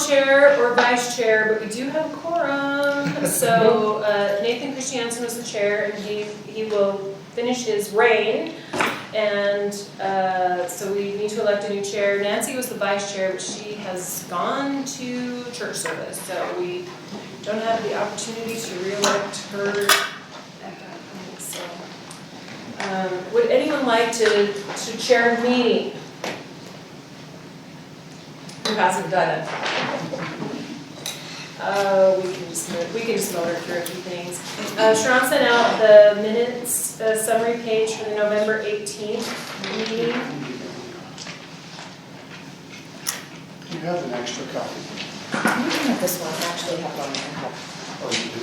chair or vice chair, but we do have a quorum. So Nathan Christiansen was the chair, and he will finish his reign. And so we need to elect a new chair. Nancy was the vice chair, but she has gone to church service, so we don't have the opportunity to re-elect her at that point. So, would anyone like to chair a meeting? Who hasn't done it? We can just motor through a few things. Sharon sent out the minutes summary page for the November 18th meeting. You have an extra copy. You can have this one, I actually have one there. Oh, you do?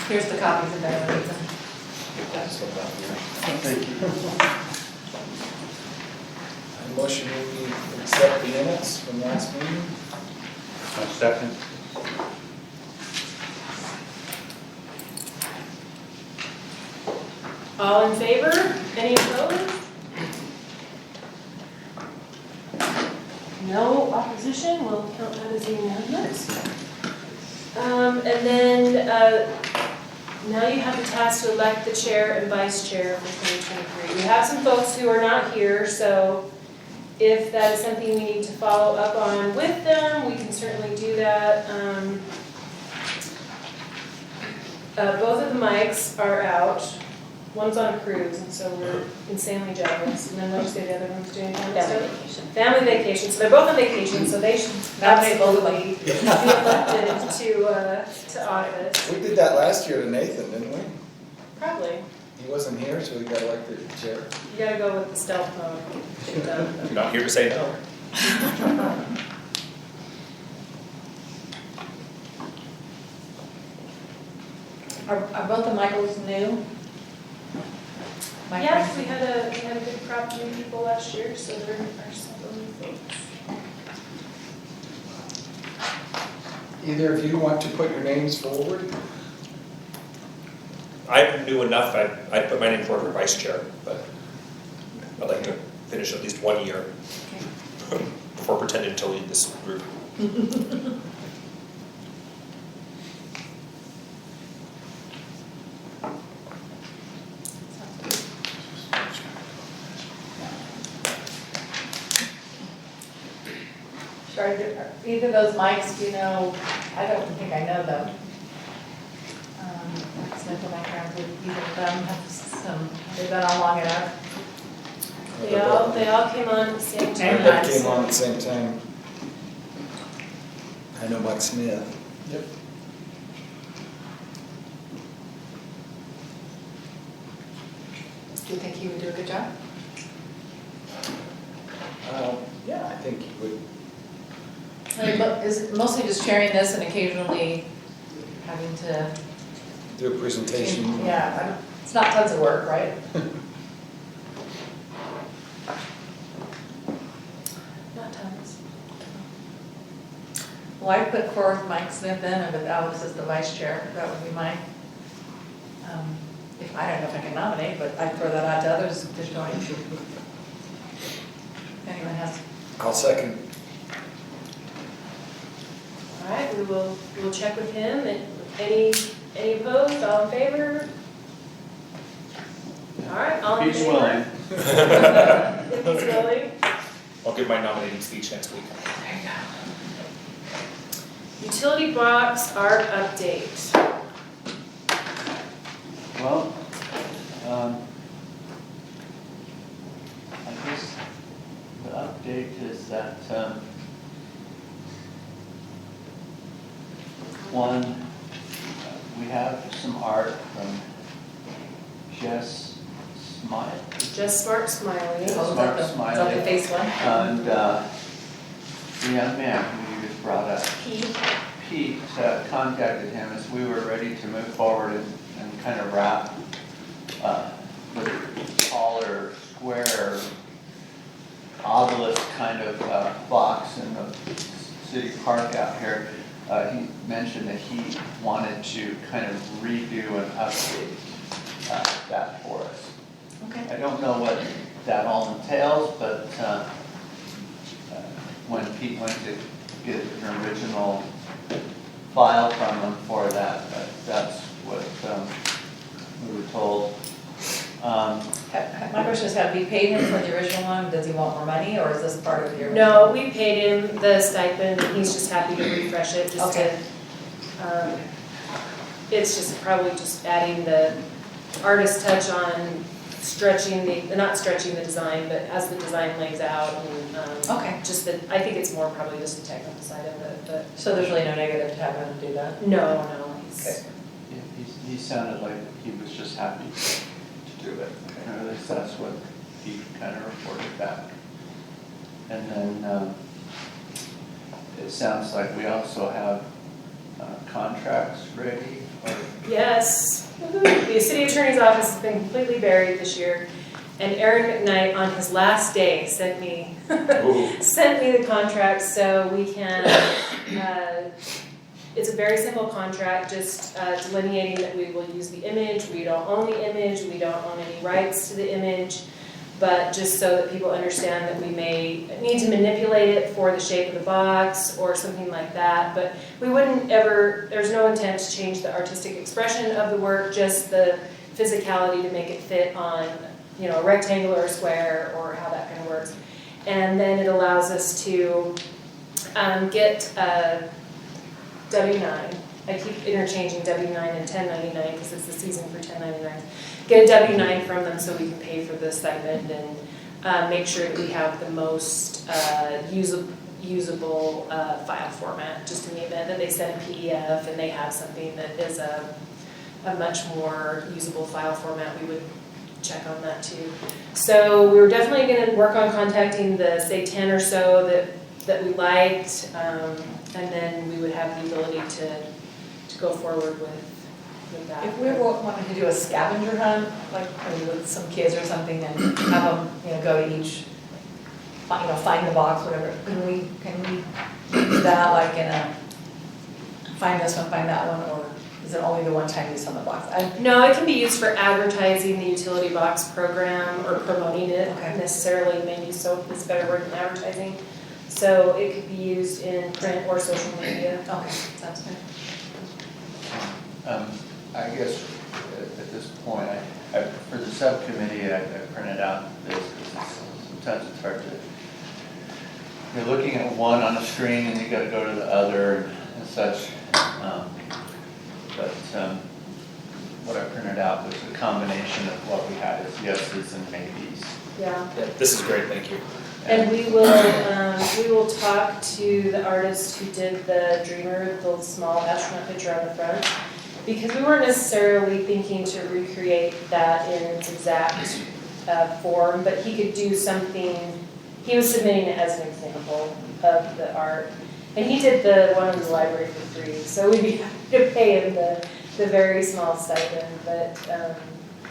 Here's the copies of that. Thank you. Motion we accept the minutes from last meeting. Second. All in favor? Any opposed? No opposition, we'll count that as unanimous. And then now you have the task to elect the chair and vice chair for 2023. We have some folks who are not here, so if that is something we need to follow up on with them, we can certainly do that. Both of the mics are out. One's on a cruise, and so we're insanely jealous. And then what did you say the other one's doing? Family vacation. Family vacation. So they're both on vacation, so they should absolutely be elected to office. We did that last year to Nathan, didn't we? Probably. He wasn't here, so he got elected chair. You gotta go with the stealth mode. Get it done. You're not here to say no. Are both the Michaels new? Yes, we had a good crop of new people last year, so there are several new folks. Either of you want to put your names forward? I'm new enough, I'd put my name forward for vice chair, but I'd like to finish at least 1 year before pretending to lead this group. Either of those mics, do you know, I don't think I know them. Smith and I can't either of them have some, they've been on long enough. They all came on at the same time. Everybody came on at the same time. I know Mike Smith. Yep. Do you think he would do a good job? Yeah, I think he would. I mean, is it mostly just sharing this and occasionally having to? Do a presentation. Yeah, it's not tons of work, right? Not tons. Well, I put forth Mike Smith in, and with Alice as the vice chair, that would be mine. If I don't know if I can nominate, but I'd throw that out to others to join. If anyone has. I'll second. All right, we'll check with him. And any opposed? All in favor? All right, all in He's favor. willing. If he's willing. I'll give my nominating speech next week. There you go. Utility box art update. Well, I guess the update is that, one, we have some art from Jess Smile. Just Smart Smiley. Oh, Smart is that Smiley. the face one? And the young man who you just brought up, Pete contacted him as we were ready to move forward and kind of wrap with a taller, square, obelisk kind of box in the city park out here. He mentioned that he wanted to kind of redo and update that for us. Okay. I don't know what that all entails, but when Pete went to get an original file from him for that, that's what we were told. My question is, have we paid him for the original one? Does he want more money, or is this part of your? No, we paid him the stipend, and he's just happy to refresh it, just to, Okay. it's just probably just adding the artist touch on stretching not stretching the design, but as the design lays out, and, Okay. just that, I think it's more probably just the technical side of it, but So there's really no negative to having him do that? no, he's, Okay. He sounded like he was just happy to do it, or at least that's what he kind of reported back. And then it sounds like we also have contracts ready, or yes. The city attorney's office has been completely buried this year, and Aaron McKnight on his last day sent me the contract so we can, it's a very simple contract, just delineating that we will use the image, we don't own the image, we don't own any rights to the image, but just so that people understand that we may need to manipulate it for the shape of the box or something like that, but we wouldn't ever, there's no intent to change the artistic expression of the work, just the physicality to make it fit on, a rectangle or a square, or how that kind of works. And then it allows us to get W-9. I keep interchanging W-9 and 1099 because it's the season for 1099. Get a W-9 from them so we can pay for the stipend and make sure that we have the most usable file format, just in the event that they send a PDF and they have something that is a much more usable file format, we would check on that too. So we were definitely going to work on contacting the, say, 10 or so that we liked, and then we would have the ability to go forward with that. If we wanted to do a scavenger hunt, like maybe with some kids or something, and have them, go to each, find the box, whatever, can we do that, like in a, find this one, find that one, or is it only the one time use on the box? No, it can be used for advertising the utility box program or promoting it. Okay. Necessarily, maybe so is a better word than advertising. So it could be used in print or social media. Okay, sounds good. I guess at this point, for the subcommittee, I printed out this, because sometimes it's hard to, you're looking at one on the screen and you gotta go to the other and such. But what I printed out was a combination of what we had as yeses and maybes. Yeah. Yeah, this is great, thank you. And we will talk to the artist who did the Dreamer, the small astronaut picture on the front, because we weren't necessarily thinking to recreate that in its exact form, but he could do something. He was submitting it as an example of the art, and he did the one in the library for free, so we'd be happy to pay him the very small stipend, but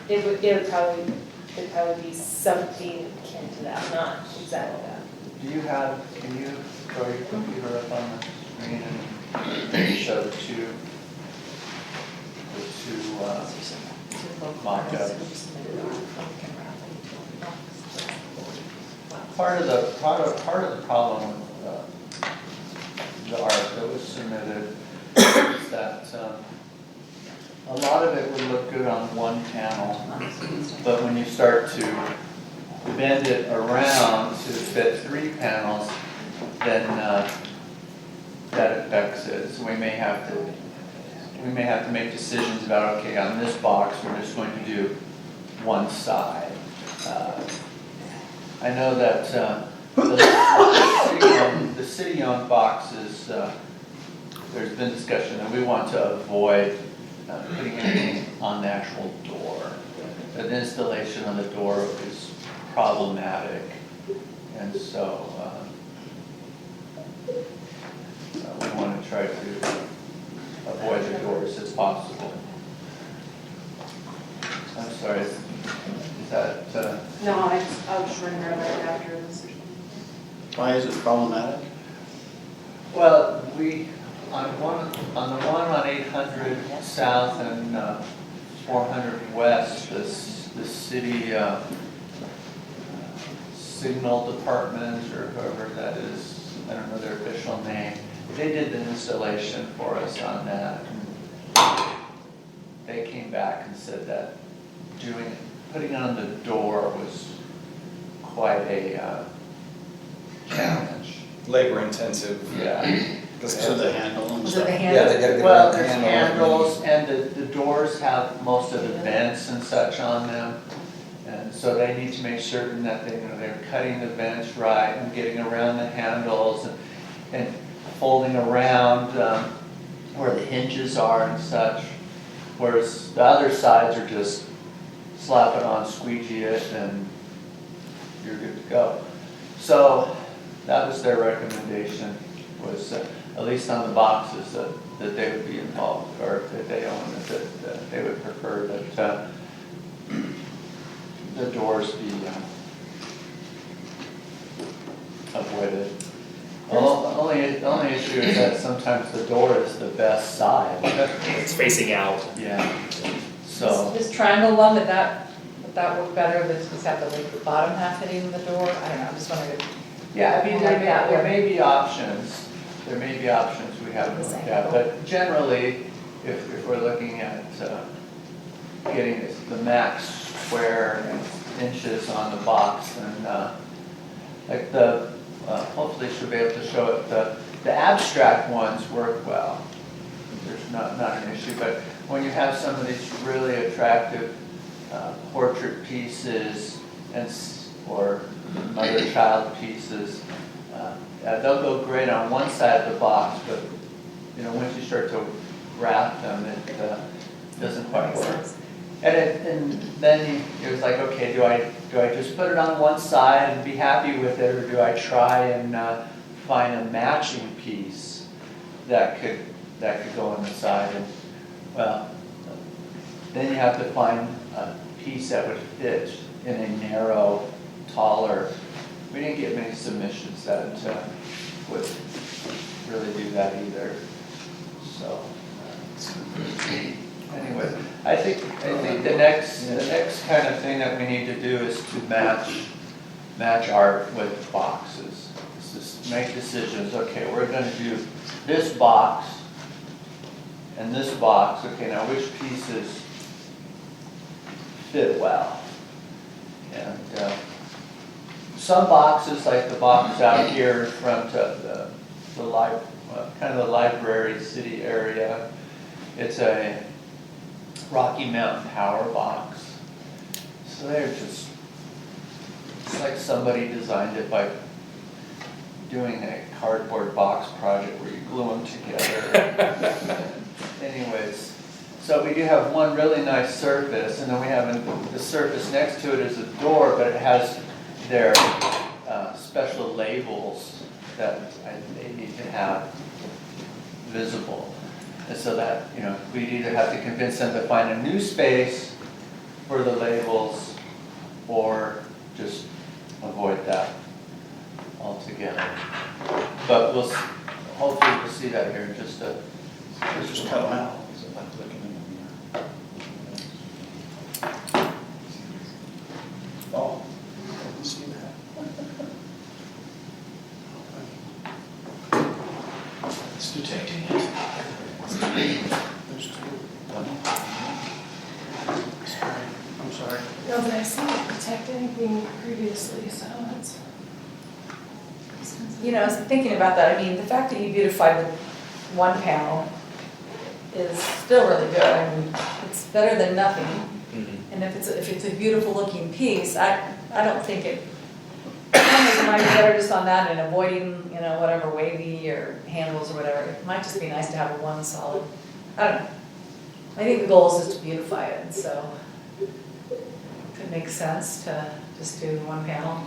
it would probably be something akin to that, not exactly that. Can you throw your computer up on the screen and maybe show the two mock-ups? Part of the problem with the art that was submitted is that a lot of it would look good on one panel, but when you start to bend it around to fit 3 panels, then that affects it. So we may have to make decisions about, okay, on this box we're just going to do one side. I know that the city-owned boxes, there's been discussion that we want to avoid putting anything on the actual door. The installation on the door is problematic, and so we want to try to avoid the doors as possible. I'm sorry, is that? No, I'll just run around right after this. Why is it problematic? Well, on the one on 800 South and 400 West, the city signal department or whoever that is, I don't know their official name. They did the installation for us on that. And they came back and said that putting on the door was quite a challenge. Labor intensive. Yeah. So the handle and Was it the stuff. Yeah, handle? they gotta get Well, around the there's handle. handles, and the doors have most of the vents and such on them. And so they need to make certain that they're cutting the vents right and getting around the handles and folding around where the hinges are and such. Whereas the other sides are just slap it on, squeegee it, and you're good to go. So that was their recommendation, was at least on the boxes that they would be involved, or that they own, that they would prefer that the doors be avoided. The only issue is that sometimes the door is the best side. It's facing out. Yeah, so, This triangle one, would that work better, with just have the bottom half hitting the door? I don't know, I'm just wondering. yeah, I mean, Like that there one. may be options. There may be options we haven't This looked at, angle. but generally, if we're looking at getting the max square inches on the box, and like hopefully she'll be able to show it, the abstract ones work well. There's not an issue, but when you have some of these really attractive portrait pieces or mother-child pieces, they'll go great on one side of the box, but once you start to wrap them, it doesn't quite work. And then it was like, okay, do I just put it on one side and be happy with it, or do I try and find a matching piece that could go on the side? And well, then you have to find a piece that would fit in a narrow, taller. We didn't get many submissions that would really do that either. So. Anyway, I think the next kind of thing that we need to do is to match art with boxes. It's just make decisions. Okay, we're going to do this box and this box. Okay, now which pieces fit well? And some boxes, like the box out here in front of kind of the library city area, it's a Rocky Mountain Power box. So it's like somebody designed it by doing a cardboard box project where you glue them together. Anyways, so we do have one really nice surface, and then we have the surface next to it is a door, but it has their special labels that they need to have visible. And so that, we'd either have to convince them to find a new space for the labels or just avoid that altogether. But hopefully we'll see that here in just a. Just cut them out. I'm looking at them. Oh, I didn't see that. It's detecting it. There's two. Sorry, I'm sorry. No, but I see it detect anything previously, so it's. I was thinking about that, I mean, the fact that you beautified with one panel is still really good, I mean, it's better than nothing. And if it's a beautiful looking piece, I don't think it might be better just on that and avoiding, whatever wavy or handles or whatever. It might just be nice to have one solid, I don't know. I think the goal is just to beautify it, so if it makes sense to just do one panel.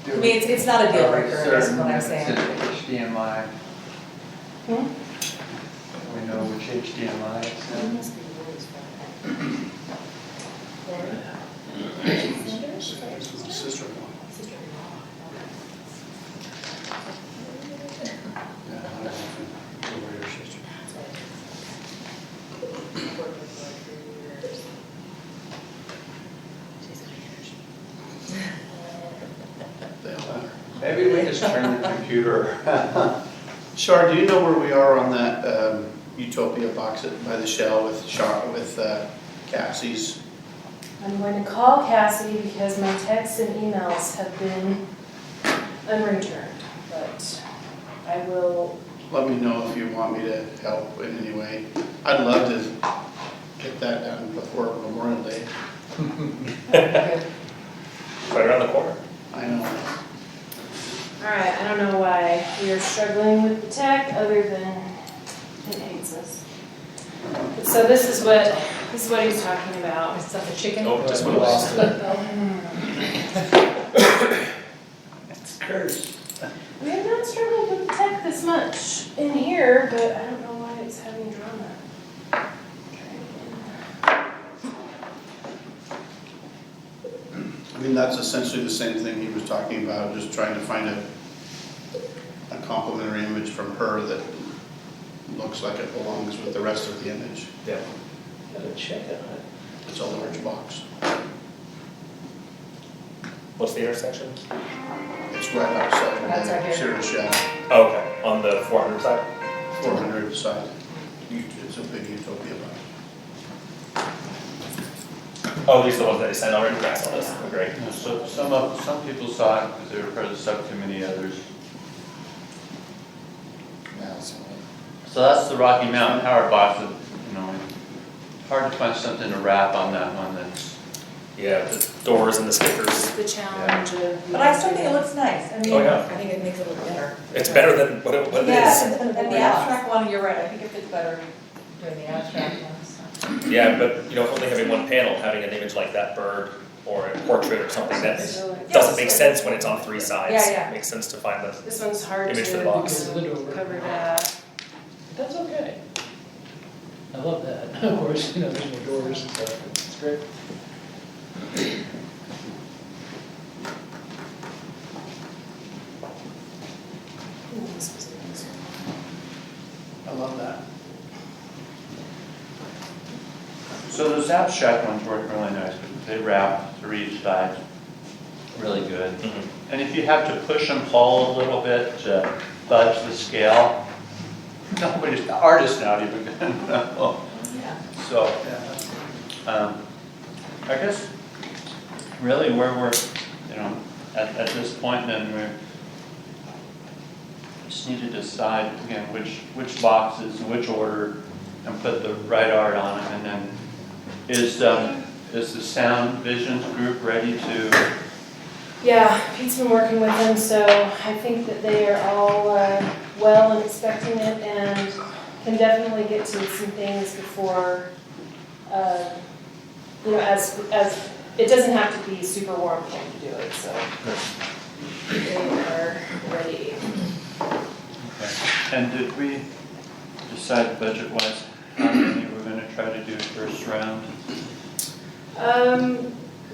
I mean, it's not a deal breaker, I guess is what I'm saying. It's HDMI. Hmm? We know which HDMI it's in. Sister-in-law. Yeah, I don't know if you know your sister. Maybe we just turn the computer. Shar, do you know where we are on that Utopia box by the Shell with Cassie's? I'm going to call Cassie because my texts and emails have been unreturned, but I will. Let me know if you want me to help in any way. I'd love to get that done before Memorial Day. Right around the corner. I know. All right, I don't know why we are struggling with the tech other than it hates us. So this is what he's talking about. Is that the chicken? Oh, just went away. It's cursed. We have not struggled with the tech this much in here, but I don't know why it's having drama. I mean, that's essentially the same thing he was talking about, just trying to find a complementary image from her that looks like it belongs with the rest of the image. Yeah. Gotta check on it. It's a large box. What's the intersection? It's right outside That's right the here. Sierra Shell, Oh, okay, on the 400 side? 400 side. It's a big Utopia box. Oh, these are the ones that I sent already, I saw this, oh, great. So some people saw it because they were part of the subcommittee, others. So that's the Rocky Mountain Power Box, hard to find something to wrap on that one that's. Yeah, the doors and the stickers. The challenge of. But I still think it looks nice. I mean, Oh, yeah. I think it makes it look better. It's better than what it is. Yeah, and the abstract one, you're right, I think it fits better doing the abstract ones. Yeah, but only having one panel, having an image like that bird or a portrait or something that So, doesn't make sense when it's on three sides. Yeah, yeah. It makes sense to find the, This one's hard Image to for the box. cover that. That's okay. I love that. Of course, there's no doors and stuff. It's great. Ooh, this was a nice one. I love that. So those abstract ones work really nice because they wrap through each side really good. And if you have to push and pull a little bit to budge the scale, nobody's, the artist's not even gonna know. Yeah. So, I guess really where we're, at this point then we just need to decide again which boxes, which order, and put the right art on them. And then is the Sound Visions group ready to? Yeah, Pete's been working with them, so I think that they are all well and expecting it and can definitely get to some things before, as it doesn't have to be super warm for them to do it, so they are ready. Okay. And did we decide budget-wise how many we're going to try to do first round?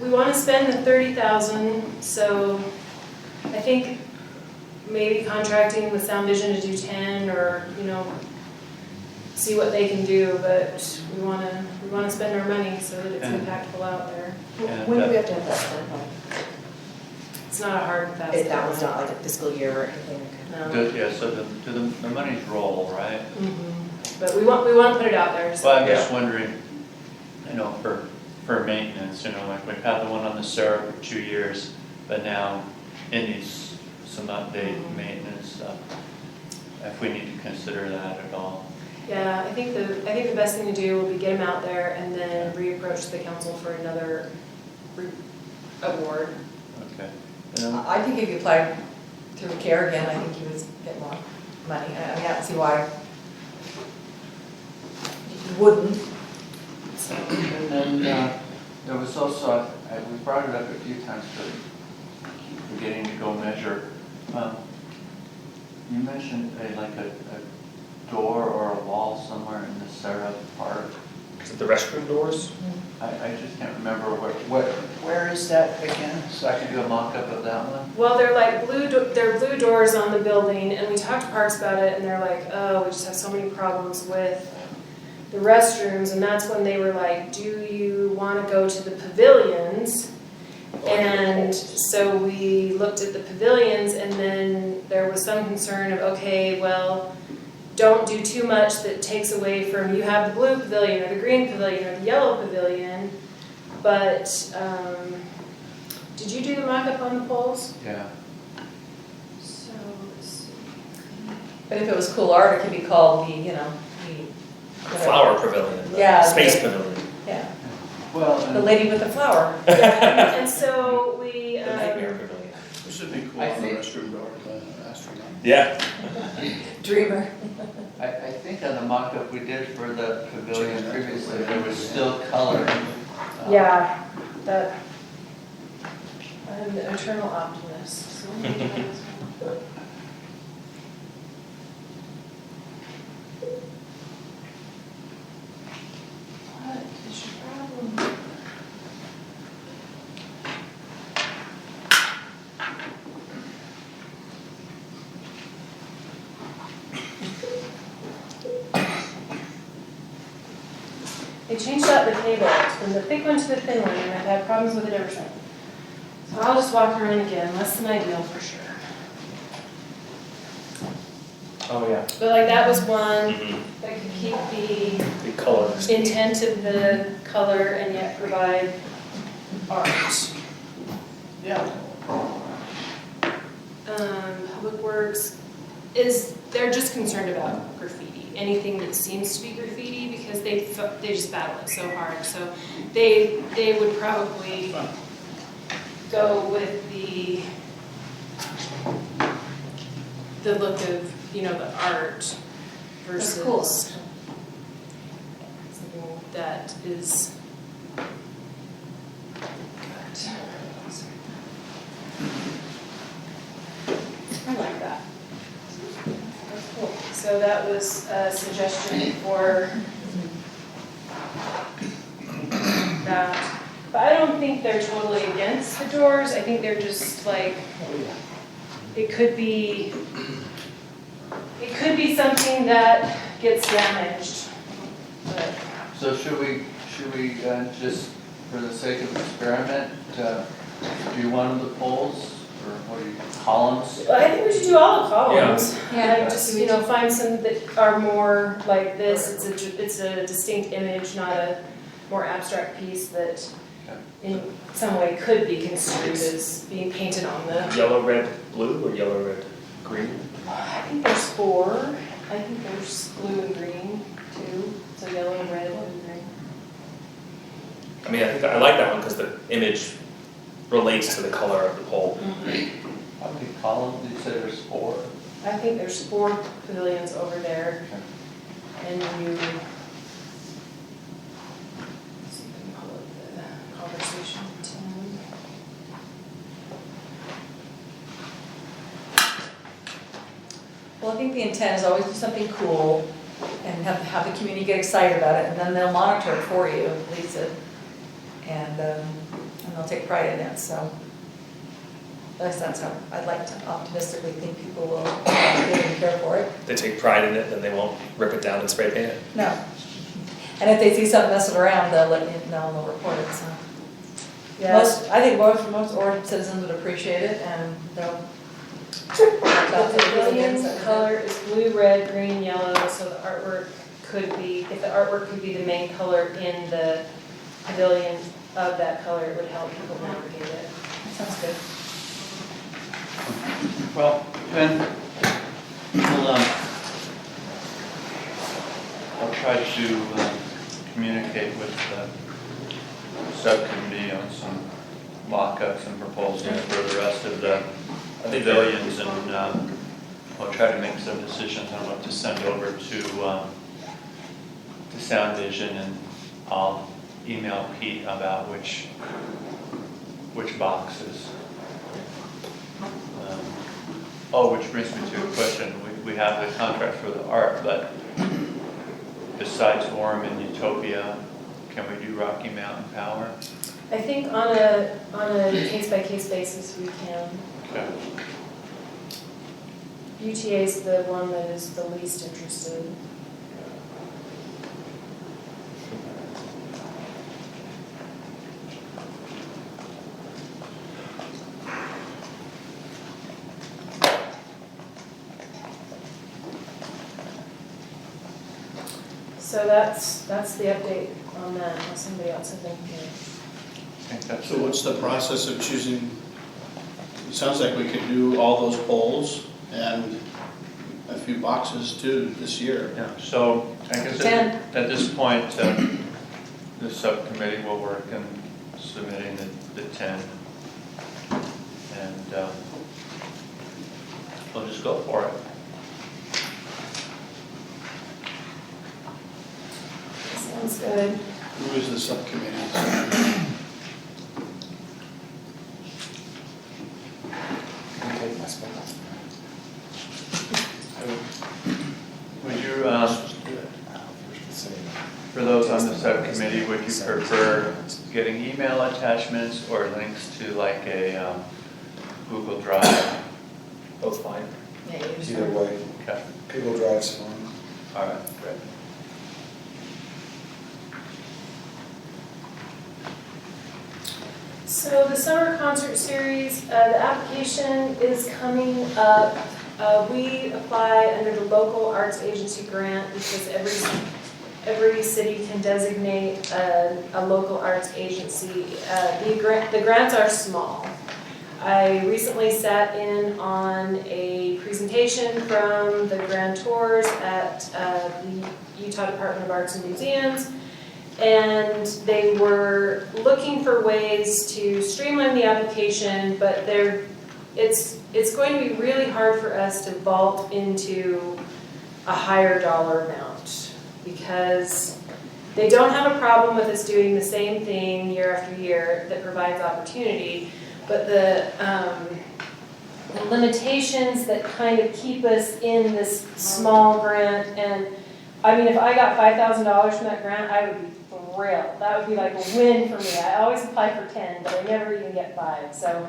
We want to spend the 30,000, so I think maybe contracting with Sound Vision to do 10 or, see what they can do, but we want to spend our money so that it's And- impactful out there. And, When do we have to have that done by? It's not a hard and fast. That was not like a fiscal year or anything? No. Yeah, so the money's roll, right? But we want to put it out there. So. Well, I'm just wondering, for maintenance, like we've had the one on the Sarah for 2 years, but now it needs some update maintenance stuff. If we need to consider that at all. Yeah, I think the best thing to do will be get him out there and then reapproach the council for another award. Okay. I think if you applied through CARE again, I think you would get more money. I mean, I don't see why you wouldn't. So. And then there was also, we brought it up a few times, but I keep forgetting to go measure. You mentioned a door or a wall somewhere in the Sarah Park. Is it the restroom doors? I just can't remember where is that again? So I can do a mock-up of that one. Well, they're like they're blue doors on the building, and we talked to Parks about it, and they're like, oh, we just have so many problems with the restrooms, and that's when they were like, do you want to go to the pavilions And so we looked at the pavilions, and then there was some concern of, okay, well, don't do too much that takes away from, you have the blue pavilion, or the green pavilion, or the yellow pavilion, but, did you do the mock-up on the poles? Yeah. So, let's see. But if it was cool art, it could be called the, you know, the. whatever. Flower pavilion, the Yeah. space pavilion. Yeah, Well, the and lady with the flower. And so we, The nightmare pavilion. It should be cool I on the think- restroom door, the astronaut. Yeah. Dreamer. I think on the mock-up we did for the pavilion previously, there was still color. yeah, that, I'm the eternal optimist, so. What is your problem? They changed out the cables from the thick one to the thin one, and I've had problems with it ever since. So I'll just walk around again, less than ideal for sure. Oh, yeah. But like that was one Mhm. that could keep the The colors. intent of the color and yet provide art. Yeah. Public Works they're just concerned about graffiti. Anything that seems to be graffiti, because they just battle it so hard. So they would probably go with the look of, the art versus That's cool. something that is good. I like that. That's cool. So that was a suggestion for that. But I don't think they're totally against the doors. I think they're just like, it could be something that gets damaged. But So should we just, for the sake of experiment, do one of the poles, or what do you, columns? I think we should do all the columns. Yeah. And just, find some that are more like this. It's a distinct image, not a more abstract piece that in some way could be construed as being painted on the. Yellow, red, blue, or yellow, red, green? I think there's 4. I think there's blue and green too. So yellow, red, and green. I mean, I think I like that one because the image relates to the color of the pole. How many columns, you said there's 4? I think there's 4 pavilions over there. And you. Let's see if I can pull up the conversation with Tim. Well, I think the intent is always do something cool and have the community get excited about it, and then they'll monitor it for you, police it, and they'll take pride in it, so. At least that's how I'd like to optimistically think people will get and care for it. They take pride in it, then they won't rip it down and spray paint it. No. And if they see something messing around, they'll let you know and they'll report it, so. I think most Orem citizens would appreciate it, and they'll. The pavilion color is blue, red, green, yellow, so the artwork could be, if the artwork could be the main color in the pavilion of that color, it would help people navigate it. Sounds good. Well, then, I'll try to communicate with the subcommittee on some mock-ups and proposals for the rest of the pavilions, and I'll try to make some decisions on what to send over to Sound Vision, and I'll email Pete about which boxes. Which brings me to a question. We have the contract for the art, but besides Orem and Utopia, can we do Rocky Mountain Power? I think on a case-by-case basis, we can. Okay. UTA is the one that is the least interested. So that's the update on that, unless somebody else has anything. I think that's So what's the process of choosing? It sounds like we could do all those polls and a few boxes too this year. Yeah, so I guess 10. at this point, the subcommittee will work in submitting the 10. And we'll just go for it. Sounds good. Who is the subcommittee? Take my spot. Would you, Same. for those on the subcommittee, would you prefer getting email attachments or links to like a Google Drive? Both fine. Yeah, you just. Either way, Okay, Google Drive's fine. all right, great. So the summer concert series, the application is coming up. We apply under the local arts agency grant because every city can designate a local arts agency. The grants are small. I recently sat in on a presentation from the grantors at the Utah Department of Arts and Museums. And they were looking for ways to streamline the application, but it's going to be really hard for us to vault into a higher dollar amount because they don't have a problem with us doing the same thing year after year that provides opportunity, but the limitations that kind of keep us in this small grant, and I mean, if I got $5,000 from that grant, I would be thrilled. That would be like a win for me. I always apply for 10, but I never even get 5. So,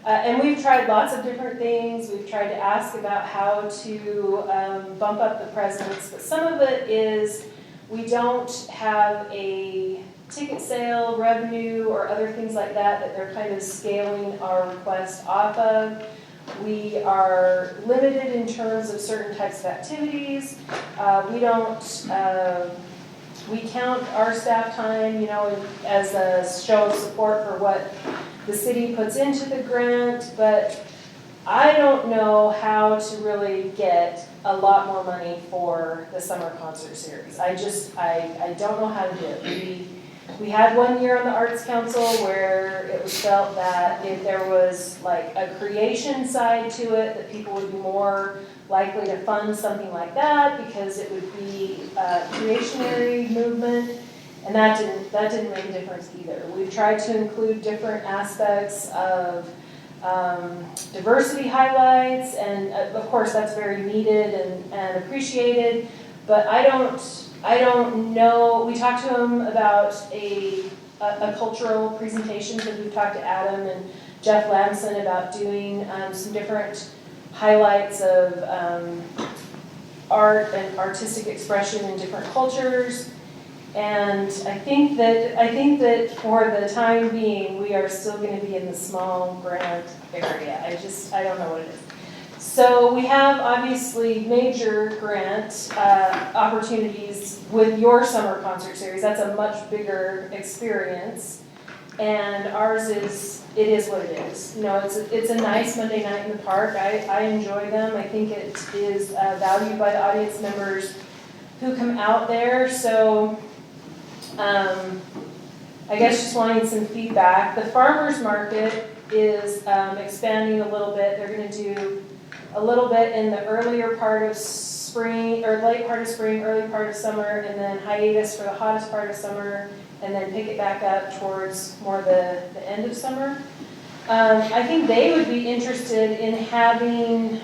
and we've tried lots of different things. We've tried to ask about how to bump up the presence, but some of it is we don't have a ticket sale revenue or other things like that they're kind of scaling our request off of. We are limited in terms of certain types of activities. We count our staff time, as a show of support for what the city puts into the grant, but I don't know how to really get a lot more money for the summer concert series. I don't know how to do it. We had one year on the Arts Council where it was felt that if there was like a creation side to it, that people would be more likely to fund something like that because it would be a creationary movement, and that didn't make a difference either. We've tried to include different aspects of diversity highlights, and of course that's very needed and appreciated, but I don't know. We talked to them about a cultural presentation because we've talked to Adam and Jeff Lamson about doing some different highlights of art and artistic expression in different cultures. And I think that for the time being, we are still going to be in the small grant area. I don't know what it is. So we have obviously major grant opportunities with your summer concert series. That's a much bigger experience, and ours is what it is. It's a nice Monday night in the park. I enjoy them. I think it is valued by the audience members who come out there. So I guess just wanting some feedback. The farmers market is expanding a little bit. They're going to do a little bit in the earlier part of spring, or late part of spring, early part of summer, and then hiatus for the hottest part of summer, and then pick it back up towards more the end of summer. I think they would be interested in having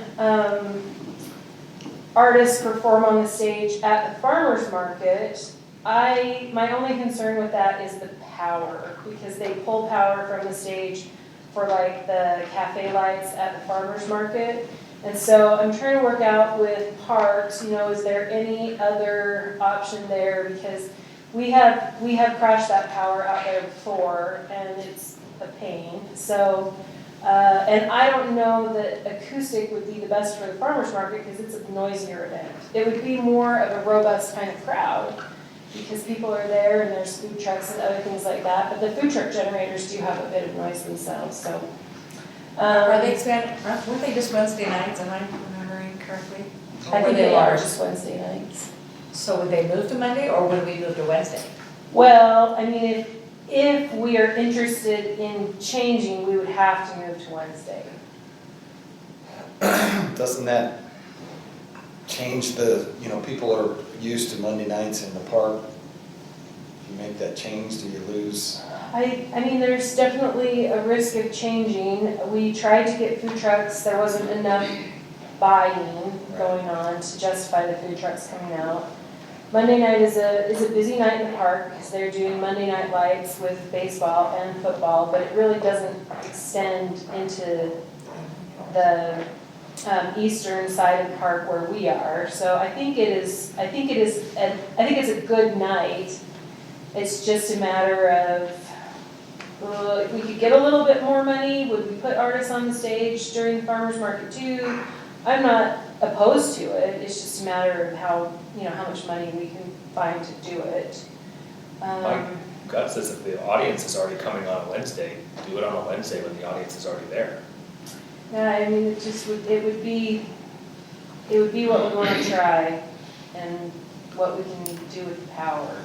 artists perform on the stage at the farmers market. My only concern with that is the power, because they pull power from the stage for like the cafe lights at the farmers market. And so I'm trying to work out with parks, is there any other option there? Because we have crashed that power out there before, and it's a pain. So, and I don't know that acoustic would be the best for the farmers market because it's a noisier event. It would be more of a robust kind of crowd. because people are there and there's food trucks and other things like that, but the food truck generators do have a bit of noise themselves, so. Are they expanding, weren't they just Wednesday nights, am I remembering correctly? Or I were think they are large? just Wednesday nights. So would they move to Monday, or would we move to Wednesday? Well, I mean, if we are interested in changing, we would have to move to Wednesday. Doesn't that change the, people are used to Monday nights in the park? If you make that change, do you lose? I mean, there's definitely a risk of changing. We tried to get food trucks, there wasn't enough buying going on to justify the food trucks coming out. Monday night is a busy night in the park because they're doing Monday night lights with baseball and football, but it really doesn't extend into the eastern side of the park where we are. So I think it's a good night. It's just a matter of, if we could get a little bit more money, would we put artists on the stage during the farmer's market too? I'm not opposed to it, it's just a matter of how much money we can find to do it. My gut says if the audience is already coming on a Wednesday, do it on a Wednesday when the audience is already there. Yeah, I mean, it would be what we want to try and what we can do with the power.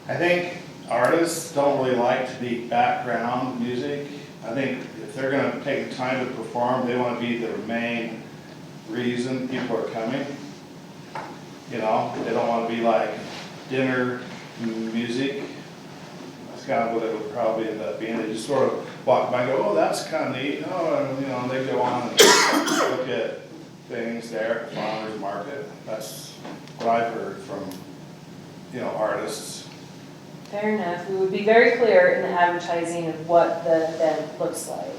I think artists don't really like to be background music. I think if they're gonna take the time to perform, they wanna be the main reason people are coming. They don't wanna be like dinner music. That's kind of what it would probably end up being. They just sort of walk by and go, oh, that's kind of neat. Oh, and they go on and look at things there at the farmer's market. That's what I've heard from, artists. Fair enough. We would be very clear in the advertising of what the event looks like.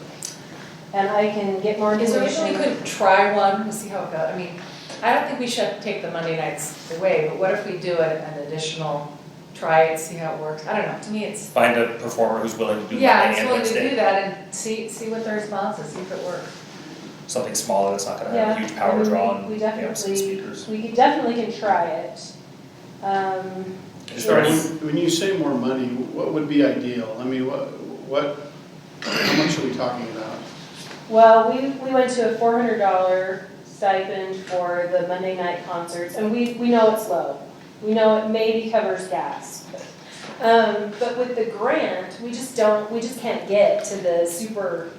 And I can get more Is there information. a reason we couldn't try one to see how it goes? I mean, I don't think we should take the Monday nights away, but what if we do an additional, try it, see how it works? I don't know, to me it's. Find a performer who's willing to do Yeah, Monday it's and willing to do Wednesday. that and see what the response is, see if it works. Something smaller that's not gonna have a huge power I mean, draw and, we some definitely, speakers. we definitely can try it. Just So Yes. when you say more money, what would be ideal? I mean, how much are we talking about? Well, we went to a $400 stipend for the Monday night concerts, and we know it's low. We know it maybe covers gas. But with the grant, we just can't get to the super,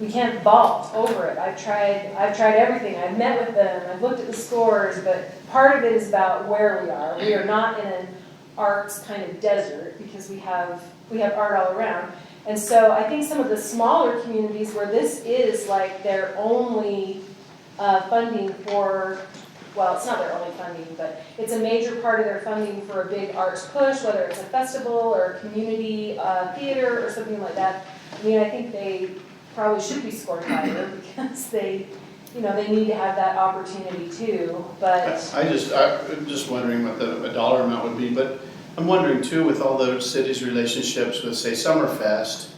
we can't vault over it. I've tried everything. I've met with them, I've looked at the scores, but part of it is about where we are. We are not in an arts kind of desert because we have art all around. And so I think some of the smaller communities where this is like their only funding for, well, it's not their only funding, but it's a major part of their funding for a big arts push, whether it's a festival or a community theater or something like that. I mean, I think they probably should be scored higher because they need to have that opportunity too, but. I'm just wondering what a dollar amount would be, but I'm wondering too, with all the city's relationships with, say, Summerfest,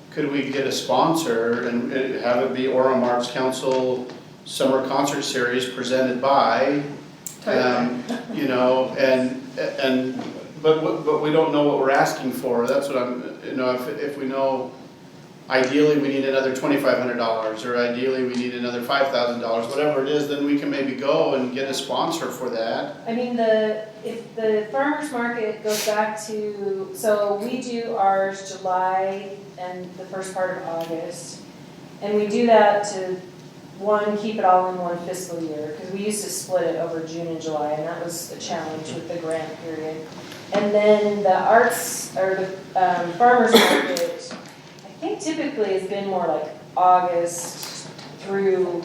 could we get a sponsor and have it be Orem Arts Council Summer Concert Series presented by, but we don't know what we're asking for. That's what I'm, if we know, ideally we need another $2,500 or ideally we need another $5,000, whatever it is, then we can maybe go and get a sponsor for that. I mean, if the farmer's market goes back to, so we do ours July and the first part of August. And we do that to, keep it all in one fiscal year, because we used to split it over June and July, and that was a challenge with the grant period. And then the arts, or the farmer's market, I think typically has been more like August through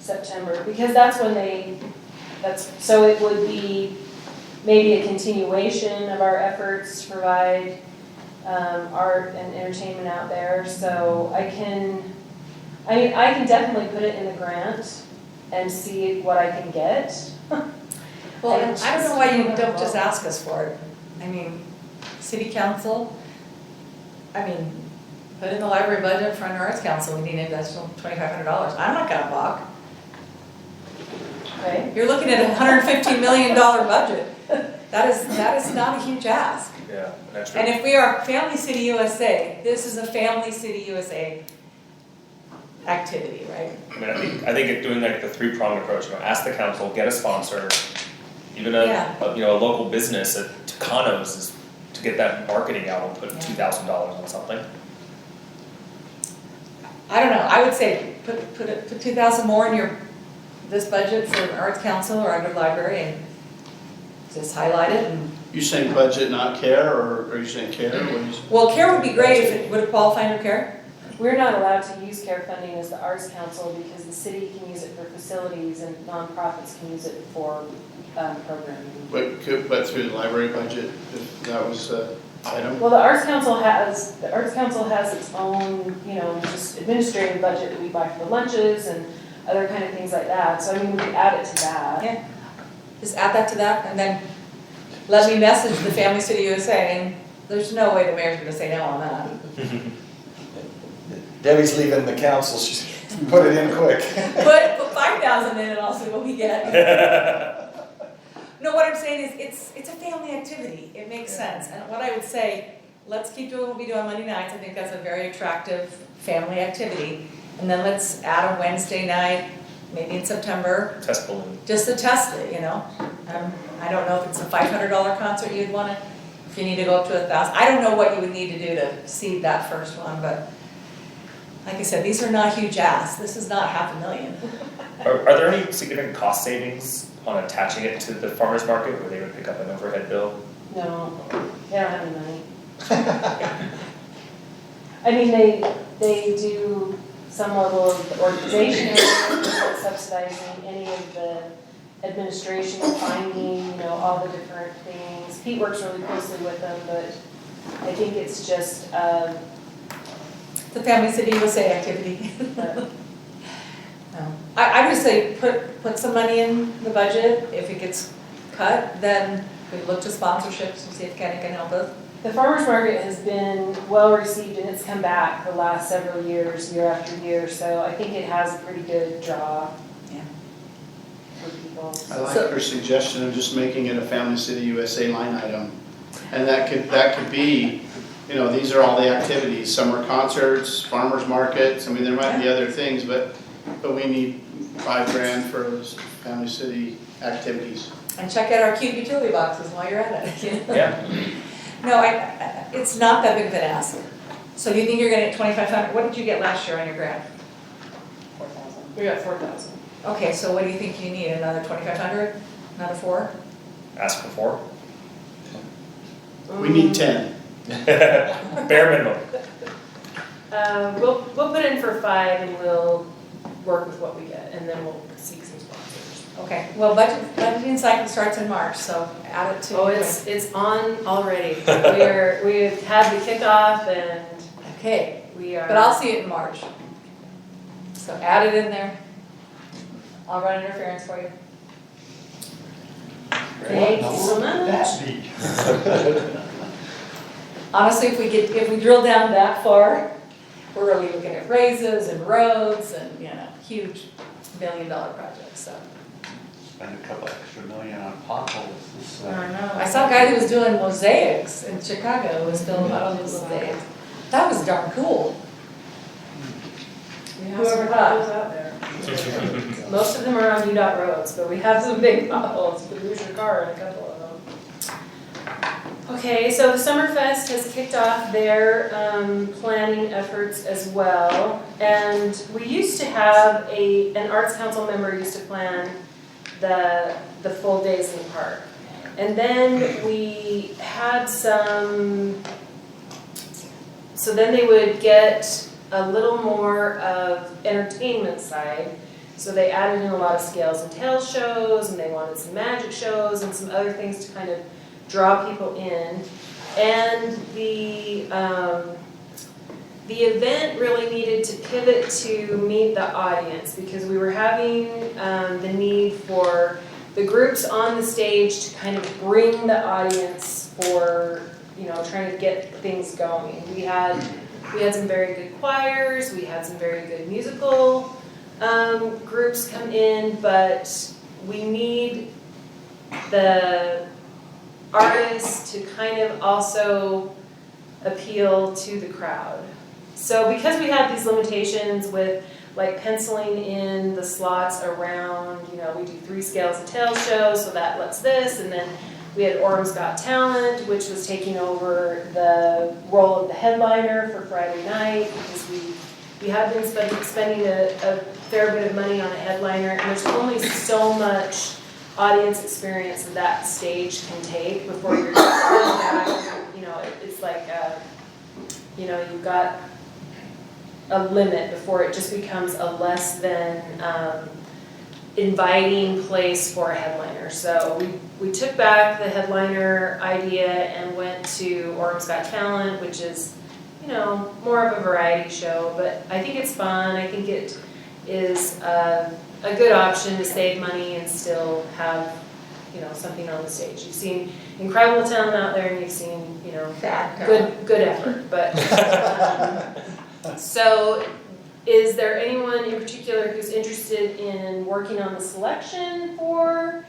September, because that's when so it would be maybe a continuation of our efforts to provide art and entertainment out there. So I can definitely put it in the grant and see what I can get. Well, and I don't know why you don't just ask us for it. I mean, city council, put in the library budget for an arts council, we need an additional $2,500. I'm not gonna balk. Okay. You're looking at a $115 million budget. That is not a huge ask. Yeah, an extra. And if we are Family City USA, this is a Family City USA activity, right? I mean, I think it doing like the three-pronged approach, you know, ask the council, get a sponsor, even Yeah. a local business at Tucano's is to get that marketing out, we'll put Yeah. $2,000 on something. I don't know, I would say put 2,000 more in this budget for an arts council or under library and just highlight it and, You saying budget, not care, or are you saying care? What are you saying? well, care would be great if it would have qualified under care. We're not allowed to use care funding as the Arts Council because the city can use it for facilities and nonprofits can use it for programming. But through the library budget, if that was an item? Well, the Arts Council has its own, just administrative budget that we buy for the lunches and other kind of things like that. So I mean, we could add it to that. Yeah, just add that to that and then let me message the Family City USA and there's no way the mayor's gonna say no on that. Debbie's leaving the council, she's put it in quick. Put 5,000 in and I'll see what we get. No, what I'm saying is, it's a family activity, it makes sense, and what I would say, let's keep doing what we do on Monday nights, I think that's a very attractive family activity, and then let's add a Wednesday night, maybe in September, Test balloon. just to test it, I don't know if it's a $500 concert you'd wanna, if you need to go up to 1,000, I don't know what you would need to do to seed that first one, but like I said, these are not huge asks, this is not $500,000. Are there any significant cost savings on attaching it to the farmer's market where they would pick up an overhead bill? No, they don't have any money. I mean, they do some level of organization, subsidizing any of the administration, finding, all the different things. Pete works really closely with them, but I think it's just, The Family City USA activity. No. I would say put some money in the budget. If it gets cut, then we look to sponsorships and see if Kenny can help us. the farmer's market has been well received and it's come back the last several years, year after year. So I think it has a pretty good draw Yeah. for people. I like her suggestion of just making it a Family City USA line item. And that could be, these are all the activities, summer concerts, farmers markets, I mean, there might be other things, but we need $5,000 for those Family City activities. And check out our cute utility boxes while you're at it. Yeah. No, it's not that big of an ask. So you think you're gonna get 2,500? What did you get last year on your grant? 4,000. We got 4,000. Okay, so what do you think you need? Another 2,500? Another 4? Ask for 4? We need 10. Bare minimum. We'll put in for 5 and we'll work with what we get and then we'll seek some sponsors. Okay, well, budgeting cycle starts in March, so add it to. Oh, it's on already. We've had the kickoff and Okay, we are. but I'll see it in March. So add it in there. I'll run interference for you. Thank you so much. Honestly, if we drill down that far, we're really looking at raises and roads and, huge $1 million projects, so. Spend a couple extra million on potholes this I don't know. I saw a guy who was doing mosaics in Chicago, who was building all those mosaics. That was darn cool. We have Whoever some thought. potholes out there. Most of them are on UDOT roads, but we have some big potholes. You could lose your car in a couple of them. Okay, so the Summerfest has kicked off their planning efforts as well. And we used to have an Arts Council member used to plan the full days in the park. And then we had so then they would get a little more of entertainment side. So they added in a lot of Scales and Tales shows, and they wanted some magic shows and some other things to kind of draw people in. And the event really needed to pivot to meet the audience because we were having the need for the groups on the stage to kind of bring the audience for, trying to get things going. We had some very good choirs, we had some very good musical groups come in, but we need the artists to kind of also appeal to the crowd. So because we had these limitations with like penciling in the slots around, we do 3 scales of tail shows, so that lets this, and then we had Orem's Got Talent, which was taking over the role of the headliner for Friday night, because we have been spending a fair bit of money on a headliner, and there's only so much audience experience that stage can take before you're back. It's like, you've got a limit before it just becomes a less than inviting place for a headliner. So we took back the headliner idea and went to Orem's Got Talent, which is, more of a variety show, but I think it's fun. I think it is a good option to save money and still have, something on the stage. You've seen incredible talent out there, and you've seen, good effort, but, so is there anyone in particular who's interested in working on the selection for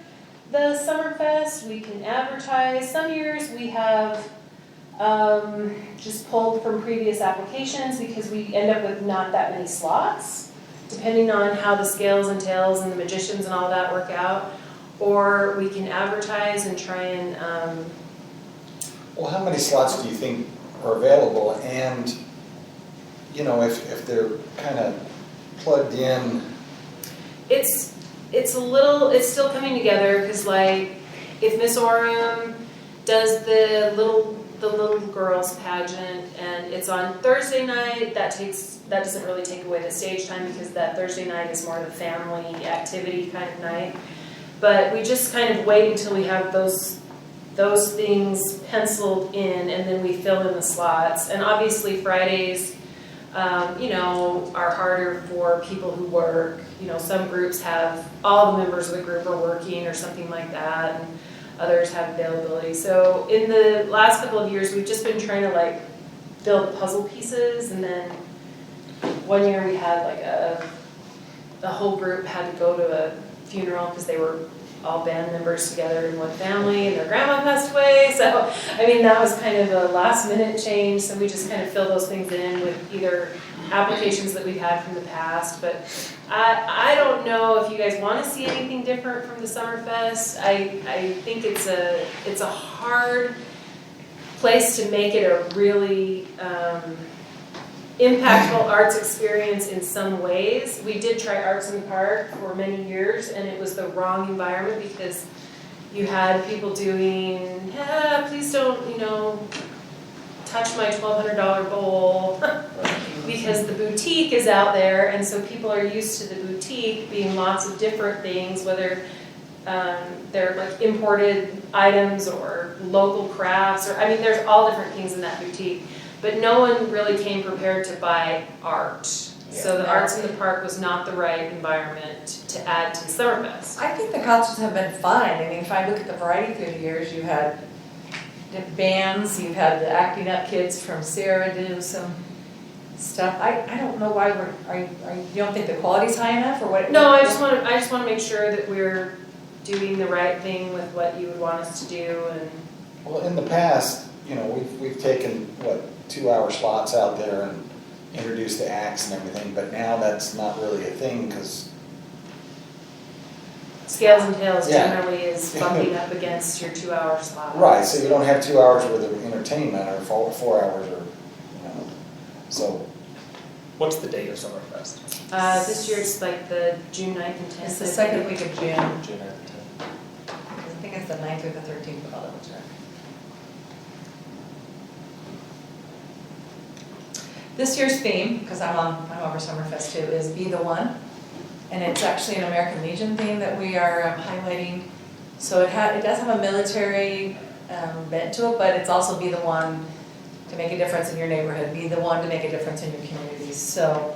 the Summerfest? We can advertise. Some years we have just pulled from previous applications because we end up with not that many slots, depending on how the scales and tails and the magicians and all that work out. Or we can advertise and try and... Well, how many slots do you think are available? And, if they're kind of plugged in? It's still coming together, because like, if Miss Orem does the little girls pageant and it's on Thursday night, that doesn't really take away the stage time, because that Thursday night is more of a family activity kind of night. But we just kind of wait until we have those things penciled in, and then we fill in the slots. And obviously Fridays, are harder for people who work. Some groups have, all the members of the group are working or something like that, and others have availability. So in the last couple of years, we've just been trying to like build puzzle pieces, and then one year we had like the whole group had to go to a funeral because they were all band members together in one family, and their grandma passed away. So, that was kind of a last minute change. So we just kind of fill those things in with either applications that we've had from the past. But I don't know if you guys want to see anything different from the Summerfest. I think it's a hard place to make it a really impactful arts experience in some ways. We did try Arts in the Park for many years, and it was the wrong environment, because you had people doing, please don't, touch my $1,200 bowl, because the boutique is out there, and so people are used to the boutique being lots of different things, whether they're like imported items or local crafts, or there's all different things in that boutique. But no one really came prepared to buy art. So the Arts in the Park was not the right environment to add to the Summerfest. I think the concerts have been fine. If I look at the variety through the years, you had bands, you've had the acting up kids from Sierra do some stuff. I don't know why you don't think the quality's high enough, or what? No, I just want to make sure that we're doing the right thing with what you would want us to do. And Well, in the past, we've taken, 2-hour slots out there and introduced the acts and everything, but now that's not really a thing, because Scales and Tails Yeah. generally is bumping up against your 2-hour slot. right, so you don't have 2 hours worth of entertainment, or 4 hours, or, so. What's the date of Summerfest? This year it's like the June 9th and 10th. It's the second week of June. June 9th and 10th. I think it's the 9th or the 13th, but I'll double check. This year's theme, because I'm over Summerfest too, is Be the One. And it's actually an American Legion theme that we are highlighting. So it does have a military bent to it, but it's also Be the One to make a difference in your neighborhood. Be the one to make a difference in your communities. So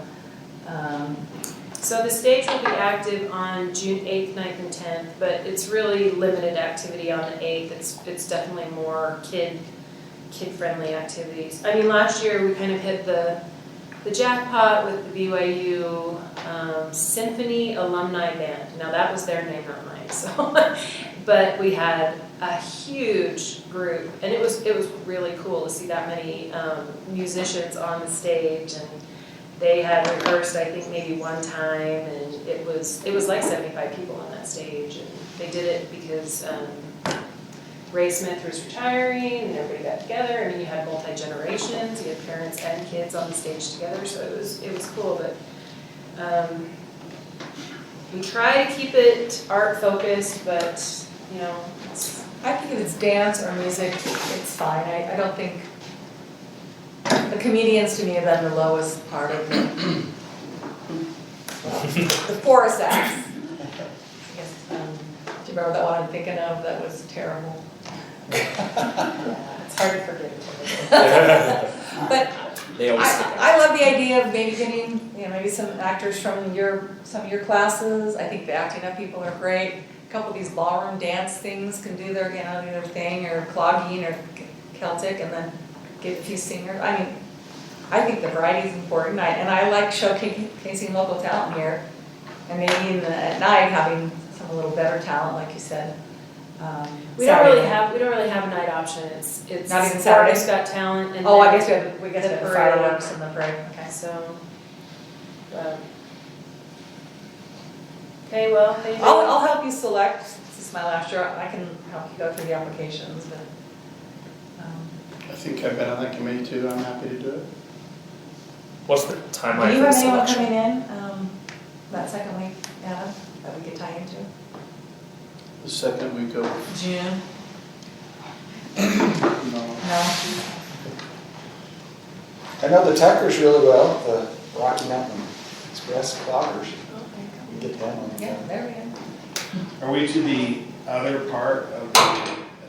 the stage will be active on June 8th, 9th, and 10th, but it's really limited activity on the 8th. It's definitely more kid-friendly activities. Last year we kind of hit the jackpot with the BYU Symphony Alumni Band. Now that was their name, not mine. So But we had a huge group, and it was really cool to see that many musicians on the stage, and they had rehearsed, I think, maybe one time, and it was like 75 people on that stage, and they did it because Ray Smith was retiring, and everybody got together. I mean, you had multi-generations, you had parents and kids on the stage together, so it was cool, but we try to keep it art focused, but, you know, I think if it's dance or music, it's fine. I don't think, the comedians to me have been the lowest part of the chorus acts. I guess, do you remember that one I'm thinking of? That was terrible. yeah, it's hard to forget. But They always stick out. I love the idea of maybe getting, maybe some actors from some of your classes. I think the acting up people are great. A couple of these ballroom dance things can do their, do their thing, or clogging or Celtic, and then get a few singers. I mean, I think the variety is important, and I like showcasing local talent here, and maybe at night having some a little better talent, like you said. We don't really have a night option. It's Not even Saturday's Saturday? got talent, and Oh, I then guess we got the parade. fireworks and the parade. Okay. So, okay, well, thank you. I'll help you select. This is my last year. I can help you go through the applications, but. I think I've been on that committee too, I'm happy to do it. What's the Do timeline you for the have anyone selection? coming in that second week, Anna, that we could tie into? The second week of, June? no, No? I know the Tuckers really well, the Rocky Mountain Express cloggers. We get them on the Yeah, there we go. Are we to the other part of the